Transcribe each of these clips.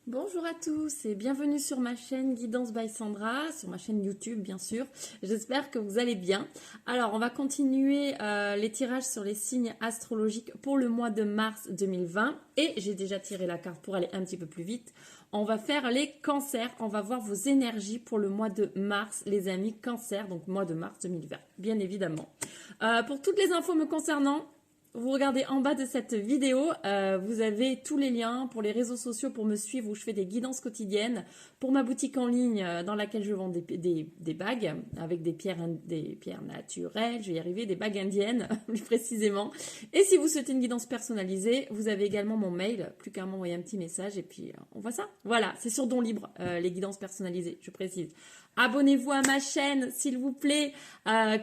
Bonjour à tous et bienvenue sur ma chaîne Guidance by Sandra, sur ma chaîne YouTube bien sûr. J'espère que vous allez bien. Alors on va continuer les tirages sur les signes astrologiques pour le mois de mars 2020 et j'ai déjà tiré la carte pour aller un petit peu plus vite. On va faire les cancers, on va voir vos énergies pour le mois de mars, les amis cancers, donc mois de mars 2020, bien évidemment. Pour toutes les infos me concernant, vous regardez en bas de cette vidéo, vous avez tous les liens pour les réseaux sociaux pour me suivre où je fais des guidances quotidiennes, pour ma boutique en ligne dans laquelle je vends des bagues avec des pierres naturelles, je vais y arriver, des bagues indiennes plus précisément. Et si vous souhaitez une guidance personnalisée, vous avez également mon mail, plus qu'à m'envoyer un petit message et puis on voit ça. Voilà, c'est sur Don Libre, les guidances personnalisées, je précise. Abonnez-vous à ma chaîne, s'il vous plaît.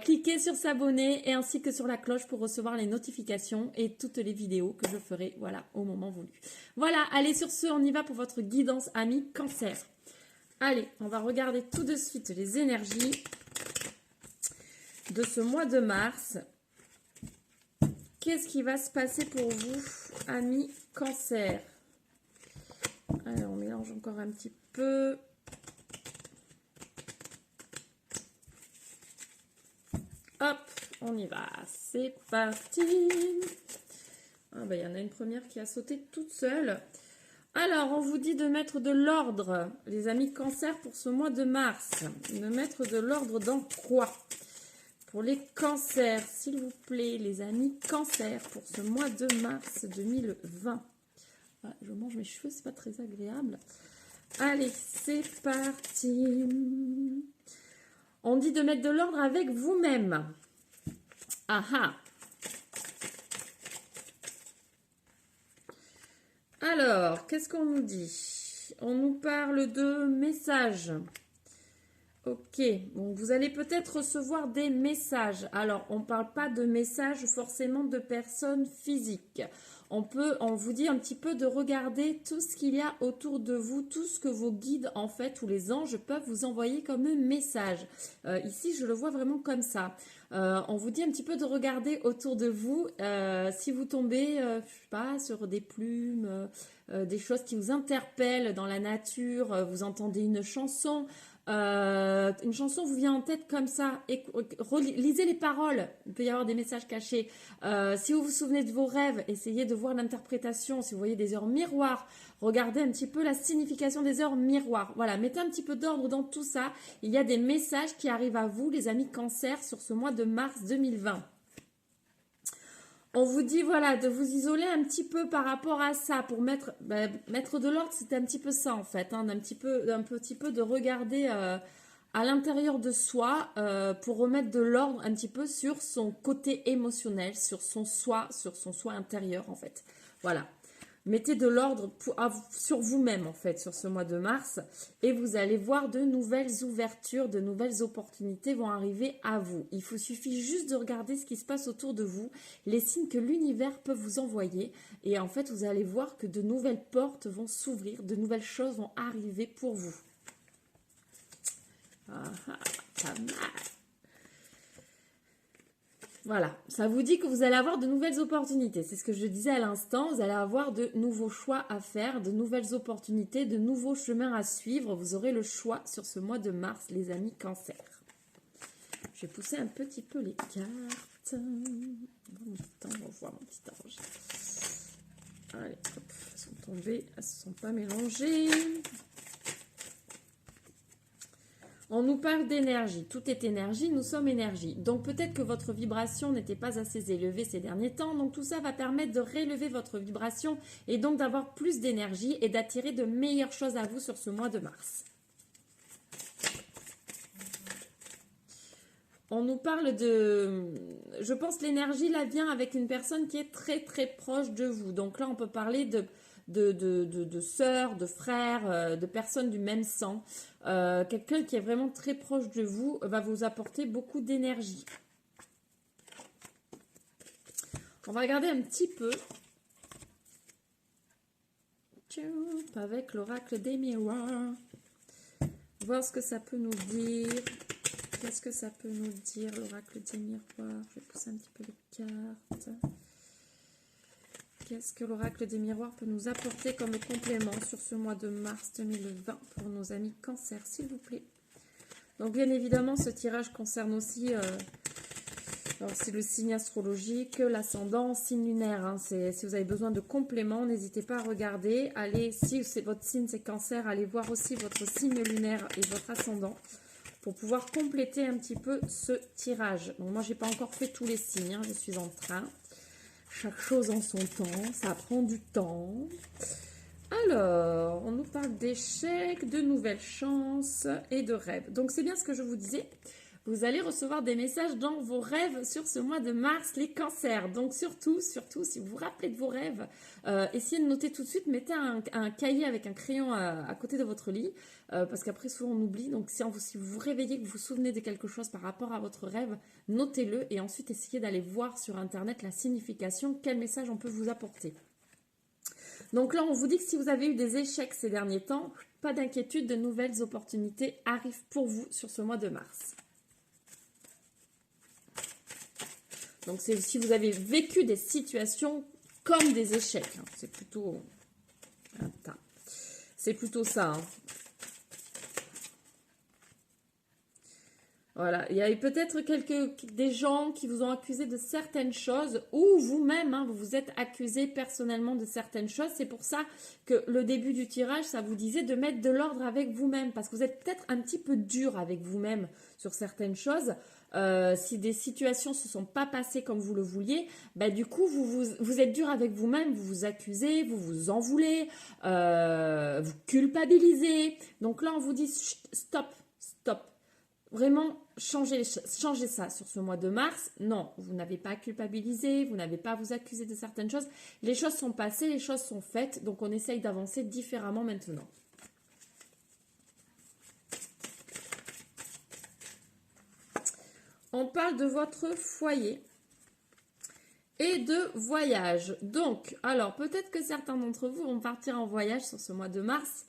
Cliquez sur s'abonner et ainsi que sur la cloche pour recevoir les notifications et toutes les vidéos que je ferai, voilà, au moment voulu. Voilà, allez, sur ce, on y va pour votre guidance amis cancer. Allez, on va regarder tout de suite les énergies de ce mois de mars. Qu'est-ce qui va se passer pour vous, amis cancer? Alors, on mélange encore un petit peu. Hop, on y va, c'est parti. Ah bah, il y en a une première qui a sauté toute seule. Alors, on vous dit de mettre de l'ordre, les amis cancer, pour ce mois de mars. De mettre de l'ordre dans quoi? Pour les cancers, s'il vous plaît, les amis cancer, pour ce mois de mars 2020. Ah, je mange mes cheveux, c'est pas très agréable. Allez, c'est parti. On dit de mettre de l'ordre avec vous-même. Ah ah. Alors, qu'est-ce qu'on nous dit? On nous parle de messages. Ok, donc vous allez peut-être recevoir des messages. Alors, on ne parle pas de messages forcément de personnes physiques. On vous dit un petit peu de regarder tout ce qu'il y a autour de vous, tout ce que vos guides en fait ou les anges peuvent vous envoyer comme message. Ici, je le vois vraiment comme ça. On vous dit un petit peu de regarder autour de vous si vous tombez, je sais pas, sur des plumes, des choses qui vous interpellent dans la nature, vous entendez une chanson vous vient en tête comme ça, et lisez les paroles, il peut y avoir des messages cachés. Si vous vous souvenez de vos rêves, essayez de voir l'interprétation. Si vous voyez des heures miroirs, regardez un petit peu la signification des heures miroirs. Voilà, mettez un petit peu d'ordre dans tout ça. Il y a des messages qui arrivent à vous, les amis cancer, sur ce mois de mars 2020. On vous dit, voilà, de vous isoler un petit peu par rapport à ça, pour mettre de l'ordre, c'est un petit peu ça en fait, hein, un petit peu de regarder à l'intérieur de soi pour remettre de l'ordre un petit peu sur son côté émotionnel, sur son soi intérieur en fait. Voilà. Mettez de l'ordre sur vous-même en fait sur ce mois de mars et vous allez voir de nouvelles ouvertures, de nouvelles opportunités vont arriver à vous. Il suffit juste de regarder ce qui se passe autour de vous, les signes que l'univers peut vous envoyer et en fait vous allez voir que de nouvelles portes vont s'ouvrir, de nouvelles choses vont arriver pour vous. Ah, pas mal. Voilà, ça vous dit que vous allez avoir de nouvelles opportunités. C'est ce que je disais à l'instant, vous allez avoir de nouveaux choix à faire, de nouvelles opportunités, de nouveaux chemins à suivre. Vous aurez le choix sur ce mois de mars, les amis cancer. Je vais pousser un petit peu les cartes. On va voir mon petit ange. Allez, hop, elles sont tombées, elles ne se sont pas mélangées. On nous parle d'énergie. Tout est énergie, nous sommes énergie. Donc peut-être que votre vibration n'était pas assez élevée ces derniers temps. Donc tout ça va permettre de réélever votre vibration et donc d'avoir plus d'énergie et d'attirer de meilleures choses à vous sur ce mois de mars. On nous parle de... Je pense que l'énergie là vient avec une personne qui est très très proche de vous. Donc là on peut parler de sœurs, de frères, de personnes du même sang. Quelqu'un qui est vraiment très proche de vous va vous apporter beaucoup d'énergie. On va regarder un petit peu avec l'oracle des miroirs. Voir ce que ça peut nous dire. Qu'est-ce que ça peut nous dire, l'oracle des miroirs? Je vais pousser un petit peu les cartes. Qu'est-ce que l'oracle des miroirs peut nous apporter comme complément sur ce mois de mars 2020 pour nos amis Cancer, s'il vous plaît? Donc, bien évidemment, ce tirage concerne aussi alors, c'est le signe astrologique, l'ascendant, signe lunaire. Hein. Si vous avez besoin de compléments, n'hésitez pas à regarder. Allez, si votre signe c'est Cancer, allez voir aussi votre signe lunaire et votre ascendant pour pouvoir compléter un petit peu ce tirage. Donc, moi, je n'ai pas encore fait tous les signes. Hein. Je suis en train. Chaque chose en son temps. Ça prend du temps. Alors, on nous parle d'échecs, de nouvelles chances et de rêves. Donc, c'est bien ce que je vous disais. Vous allez recevoir des messages dans vos rêves sur ce mois de mars, les cancers. Donc, surtout, si vous vous rappelez de vos rêves, essayez de noter tout de suite. Mettez un cahier avec un crayon à côté de votre lit. Parce qu'après, souvent, on oublie. Donc, si vous vous réveillez, que vous vous souvenez de quelque chose par rapport à votre rêve, notez-le. Et ensuite, essayez d'aller voir sur Internet la signification, quel message on peut vous apporter. Donc là, on vous dit que si vous avez eu des échecs ces derniers temps, pas d'inquiétude, de nouvelles opportunités arrivent pour vous sur ce mois de mars. Donc c'est si vous avez vécu des situations comme des échecs. Hein, c'est plutôt... C'est plutôt ça. Hein. Voilà, il y a eu peut-être des gens qui vous ont accusé de certaines choses ou vous-même, hein, vous vous êtes accusé personnellement de certaines choses. C'est pour ça que le début du tirage, ça vous disait de mettre de l'ordre avec vous-même parce que vous êtes peut-être un petit peu dur avec vous-même sur certaines choses. Si des situations ne se sont pas passées comme vous le vouliez, bah, du coup, vous êtes dur avec vous-même, vous vous accusez, vous vous en voulez, vous culpabilisez. Donc là, on vous dit stop. Vraiment, changez ça sur ce mois de mars. Non, vous n'avez pas à culpabiliser, vous n'avez pas à vous accuser de certaines choses. Les choses sont passées, les choses sont faites. Donc, on essaye d'avancer différemment maintenant. On parle de votre foyer et de voyage. Donc, alors, peut-être que certains d'entre vous vont partir en voyage sur ce mois de mars.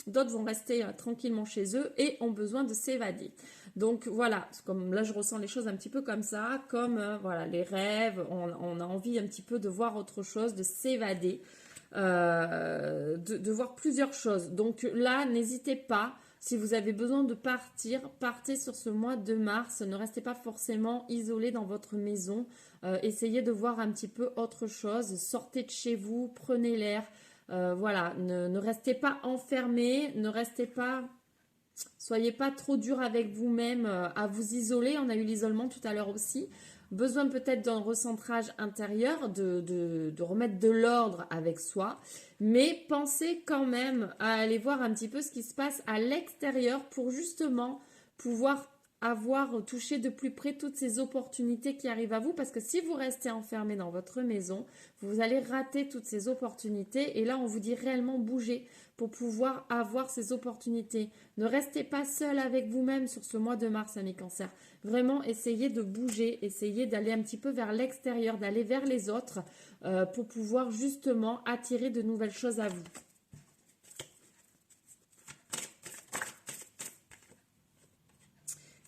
D'autres vont rester tranquillement chez eux et ont besoin de s'évader. Donc voilà, comme là je ressens les choses un petit peu comme ça, comme voilà les rêves, on a envie un petit peu de voir autre chose, de s'évader, de voir plusieurs choses. Donc là, n'hésitez pas, si vous avez besoin de partir, partez sur ce mois de mars, ne restez pas forcément isolé dans votre maison, essayez de voir un petit peu autre chose, sortez de chez vous, prenez l'air. Voilà, ne restez pas enfermés, soyez pas trop dur avec vous-même à vous isoler. On a eu l'isolement tout à l'heure aussi. Besoin peut-être d'un recentrage intérieur, de remettre de l'ordre avec soi. Mais pensez quand même à aller voir un petit peu ce qui se passe à l'extérieur pour justement pouvoir touché de plus près toutes ces opportunités qui arrivent à vous, parce que si vous restez enfermé dans votre maison, vous allez rater toutes ces opportunités et là on vous dit réellement bouger pour pouvoir avoir ces opportunités. Ne restez pas seul avec vous-même sur ce mois de mars, amis Cancer. Vraiment essayez de bouger, essayez d'aller un petit peu vers l'extérieur, d'aller vers les autres pour pouvoir justement attirer de nouvelles choses à vous.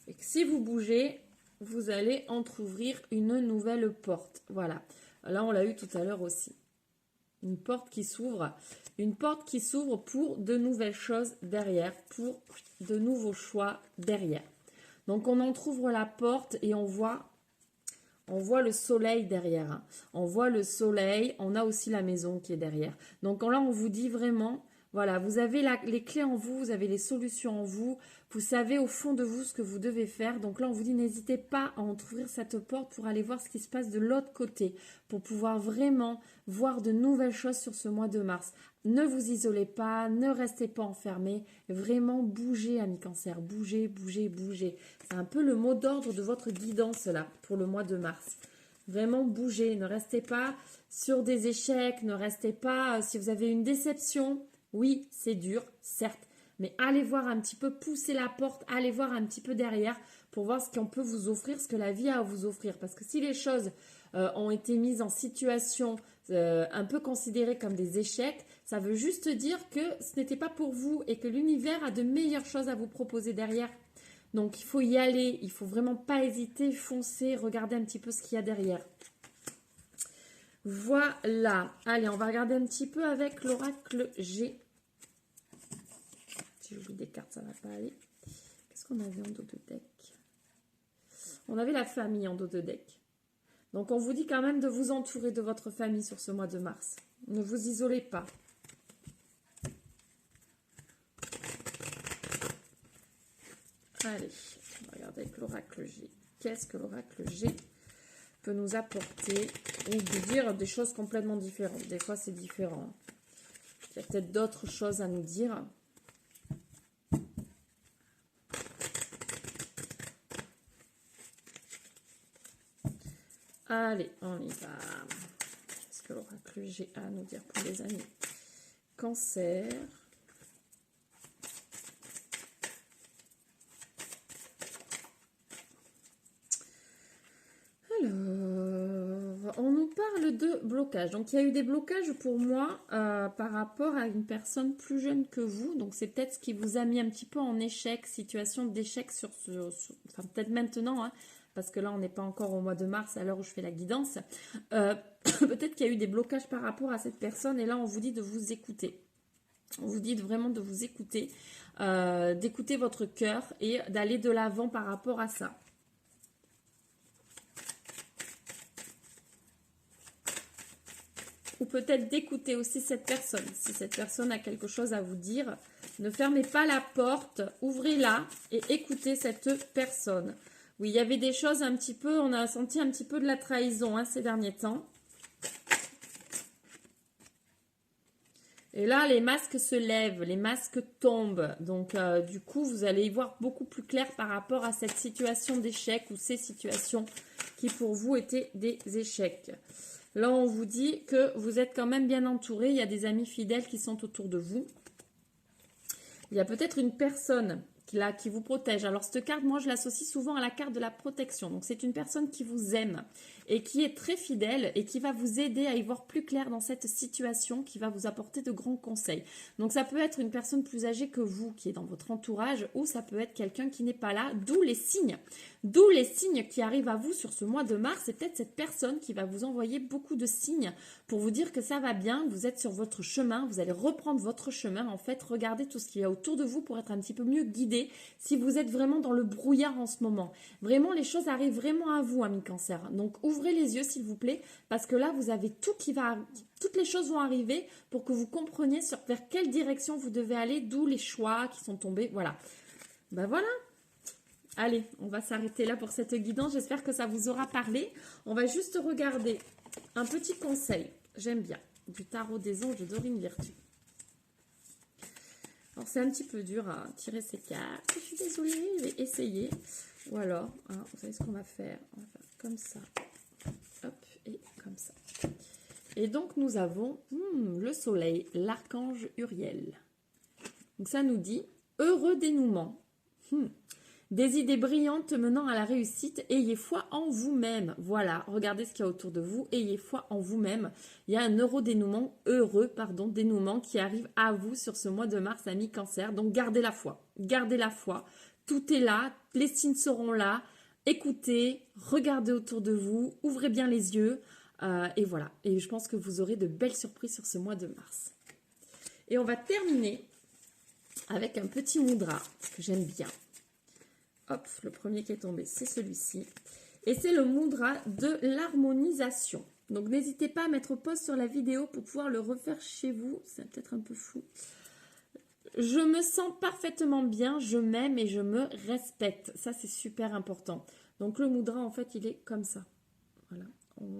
Et que si vous bougez, vous allez entrouvrir une nouvelle porte. Voilà. Là, on l'a eu tout à l'heure aussi. Une porte qui s'ouvre. Une porte qui s'ouvre pour de nouvelles choses derrière, pour de nouveaux choix derrière. Donc, on entrouvre la porte et on voit le soleil derrière. Hein. On voit le soleil. On a aussi la maison qui est derrière. Donc, là, on vous dit vraiment... Voilà, vous avez les clés en vous, vous avez les solutions en vous, vous savez au fond de vous ce que vous devez faire. Donc là, on vous dit, n'hésitez pas à entrouvrir cette porte pour aller voir ce qui se passe de l'autre côté, pour pouvoir vraiment voir de nouvelles choses sur ce mois de mars. Ne vous isolez pas, ne restez pas enfermés, vraiment bougez, amis Cancer, bougez, bougez, bougez. C'est un peu le mot d'ordre de votre guidance là, pour le mois de mars. Vraiment bougez, ne restez pas sur des échecs, ne restez pas, si vous avez une déception... Oui, c'est dur, certes, mais allez voir un petit peu, poussez la porte, allez voir un petit peu derrière pour voir ce qu'on peut vous offrir, ce que la vie a à vous offrir. Parce que si les choses ont été mises en situation un peu considérées comme des échecs, ça veut juste dire que ce n'était pas pour vous et que l'univers a de meilleures choses à vous proposer derrière. Donc, il faut y aller, il ne faut vraiment pas hésiter, foncer, regarder un petit peu ce qu'il y a derrière. Voilà. Allez, on va regarder un petit peu avec l'oracle G. Si j'oublie des cartes, ça ne va pas aller. Qu'est-ce qu'on avait en dos de deck? On avait la famille en dos de deck. Donc, on vous dit quand même de vous entourer de votre famille sur ce mois de mars. Ne vous isolez pas. Allez, on va regarder avec l'oracle G. Qu'est-ce que l'oracle G peut nous apporter ou nous dire des choses complètement différentes? Des fois, c'est différent. Il y a peut-être d'autres choses à nous dire. Allez, on y va. Qu'est-ce que l'oracle G a à nous dire pour les amis Cancer. Alors, on nous parle de blocage. Donc, il y a eu des blocages pour moi par rapport à une personne plus jeune que vous. Donc, c'est peut-être ce qui vous a mis un petit peu en échec, situation d'échec enfin, peut-être maintenant, hein, parce que là, on n'est pas encore au mois de mars, à l'heure où je fais la guidance. Peut-être qu'il y a eu des blocages par rapport à cette personne, et là, on vous dit de vous écouter. On vous dit vraiment de vous écouter, d'écouter votre cœur et d'aller de l'avant par rapport à ça. Ou peut-être d'écouter aussi cette personne. Si cette personne a quelque chose à vous dire, ne fermez pas la porte, ouvrez-la et écoutez cette personne. Oui, il y avait des choses un petit peu, on a senti un petit peu de la trahison hein, ces derniers temps. Et là, les masques se lèvent, les masques tombent. Donc, du coup, vous allez y voir beaucoup plus clair par rapport à cette situation d'échec ou ces situations qui, pour vous, étaient des échecs. Là, on vous dit que vous êtes quand même bien entouré. Il y a des amis fidèles qui sont autour de vous. Il y a peut-être une personne qui vous protège. Alors, cette carte, moi, je l'associe souvent à la carte de la protection. Donc, c'est une personne qui vous aime et qui est très fidèle et qui va vous aider à y voir plus clair dans cette situation, qui va vous apporter de grands conseils. Donc, ça peut être une personne plus âgée que vous, qui est dans votre entourage, ou ça peut être quelqu'un qui n'est pas là, d'où les signes. D'où les signes qui arrivent à vous sur ce mois de mars. C'est peut-être cette personne qui va vous envoyer beaucoup de signes pour vous dire que ça va bien, que vous êtes sur votre chemin, vous allez reprendre votre chemin. En fait, regardez tout ce qu'il y a autour de vous pour être un petit peu mieux guidé si vous êtes vraiment dans le brouillard en ce moment. Vraiment, les choses arrivent vraiment à vous, amis cancer. Donc, ouvrez les yeux, s'il vous plaît, parce que là, vous avez tout qui va... Toutes les choses vont arriver pour que vous compreniez vers quelle direction vous devez aller, d'où les choix qui sont tombés. Voilà. Ben voilà. Allez, on va s'arrêter là pour cette guidance. J'espère que ça vous aura parlé. On va juste regarder un petit conseil. J'aime bien. Du tarot des anges de Dorine Virtue. Alors, c'est un petit peu dur à tirer ces cartes. Je suis désolée, je vais essayer. Ou alors, hein, vous savez ce qu'on va faire? On va faire comme ça. Hop, et comme ça. Et donc, nous avons le soleil, l'archange Uriel. Donc, ça nous dit « Heureux dénouement ». Des idées brillantes menant à la réussite, ayez foi en vous-même. Voilà, regardez ce qu'il y a autour de vous, ayez foi en vous-même. Il y a un heureux dénouement qui arrive à vous sur ce mois de mars, amis cancer. Donc gardez la foi, gardez la foi. Tout est là, les signes seront là. Écoutez, regardez autour de vous, ouvrez bien les yeux. Et voilà, et je pense que vous aurez de belles surprises sur ce mois de mars. Et on va terminer avec un petit mudra que j'aime bien. Hop, le premier qui est tombé, c'est celui-ci. Et c'est le mudra de l'harmonisation. Donc, n'hésitez pas à mettre pause sur la vidéo pour pouvoir le refaire chez vous. C'est peut-être un peu flou. Je me sens parfaitement bien, je m'aime et je me respecte. Ça, c'est super important. Donc, le mudra, en fait, il est comme ça. Voilà.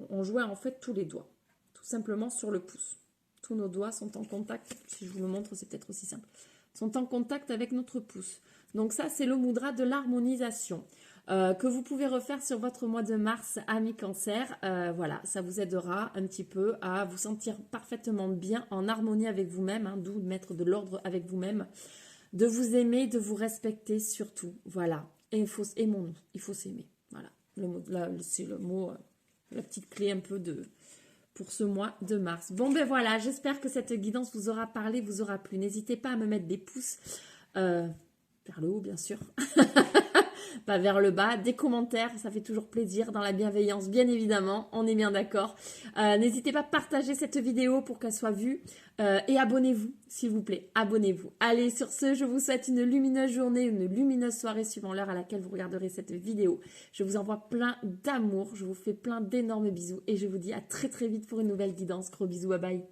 On joint, en fait, tous les doigts. Tout simplement sur le pouce. Tous nos doigts sont en contact. Si je vous le montre, c'est peut-être aussi simple. Sont en contact avec notre pouce. Donc ça, c'est le mudra de l'harmonisation que vous pouvez refaire sur votre mois de mars, amis cancer. Voilà, ça vous aidera un petit peu à vous sentir parfaitement bien, en harmonie avec vous-même, hein, d'où mettre de l'ordre avec vous-même, de vous aimer, de vous respecter surtout. Voilà, et aimons-nous, il faut s'aimer. Voilà, c'est le mot, la petite clé un peu pour ce mois de mars. Bon ben voilà, j'espère que cette guidance vous aura parlé, vous aura plu. N'hésitez pas à me mettre des pouces vers le haut, bien sûr. bah, vers le bas. Des commentaires, ça fait toujours plaisir, dans la bienveillance, bien évidemment, on est bien d'accord. N'hésitez pas à partager cette vidéo pour qu'elle soit vue. Et abonnez-vous, s'il vous plaît, abonnez-vous. Allez, sur ce, je vous souhaite une lumineuse journée, une lumineuse soirée suivant l'heure à laquelle vous regarderez cette vidéo. Je vous envoie plein d'amour, je vous fais plein d'énormes bisous et je vous dis à très très vite pour une nouvelle guidance. Gros bisous, bye bye.